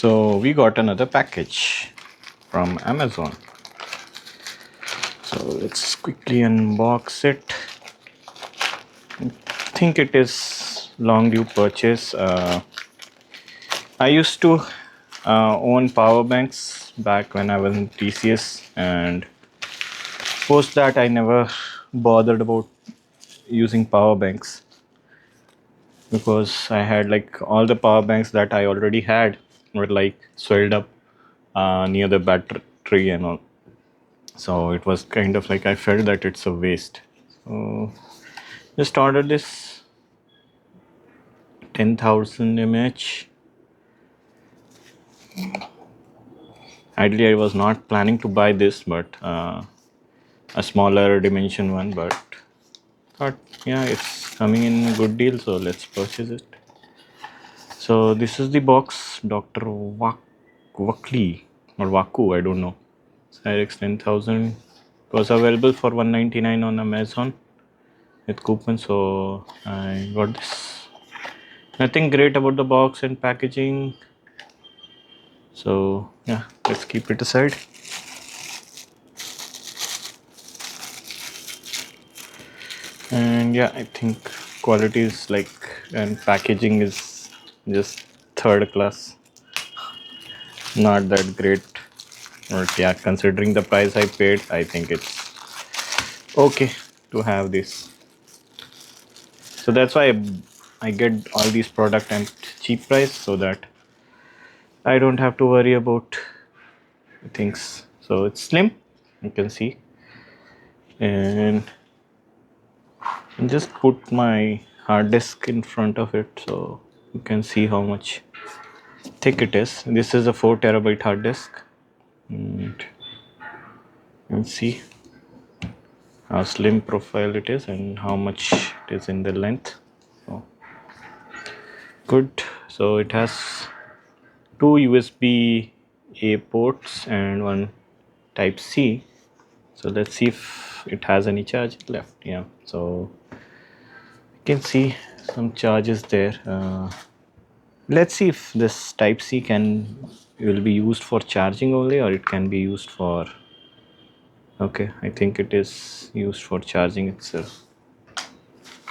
So we got another package from Amazon. So let's quickly unbox it. I think it is long due purchase. I used to own power banks back when I was in TCS, and post that I never bothered about using power banks because I had like all the power banks that I already had were like swelled up near the battery and all. So it was kind of like I felt that it's a waste. So just ordered this 10,000 mAh. Ideally, I was not planning to buy this, but a smaller dimension one. But thought, yeah, it's coming in a good deal, so let's purchase it. So this is the box, Dr. Wakli or Vaku, I don't know. Cyrix 10,000 was available for 199 on Amazon with coupon, so I got this. Nothing great about the box and packaging, so yeah, let's keep it aside. And yeah, I think quality is like, and packaging is just third class, not that great. But yeah, considering the price I paid, I think it's okay to have this. So that's why I get all these product at cheap price, so that I don't have to worry about things. So it's slim, you can see, and just put my hard disk in front of it so you can see how much thick it is. This is a 4 terabyte hard disk, and you can see how slim profile it is and how much it is in the length. So good. So it has two USB A ports and one type C. So let's see if it has any charge left. Yeah, so you can see some charges there. Let's see if this type C will be used for charging only, or it can be used for, okay, I think it is used for charging itself.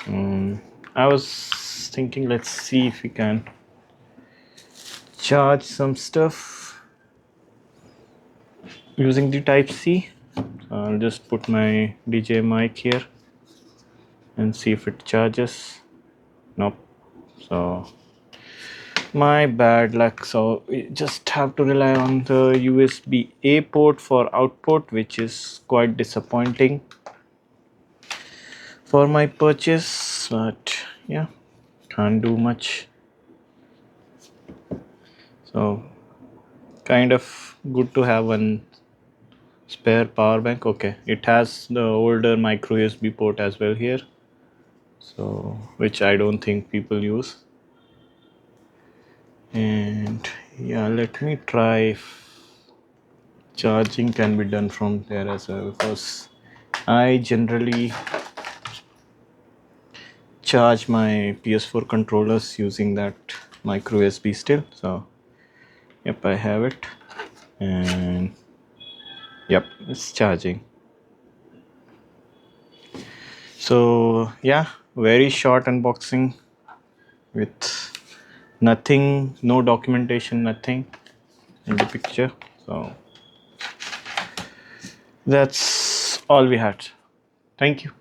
I was thinking, let's see if we can charge some stuff using the type C. I'll just put my DJ mic here and see if it charges. Nope. So my bad luck. So we just have to rely on the USB A port for output, which is quite disappointing for my purchase, but yeah, can't do much. So kind of good to have one spare power bank. Okay, it has the older micro USB port as well here, so which I don't think people use. And yeah, let me try if charging can be done from there as well, because I generally charge my PS4 controllers using that micro USB still. So yep, I have it, and yep, it's charging. So yeah, very short unboxing with nothing, no documentation, nothing in the picture. So that's all we had. Thank you.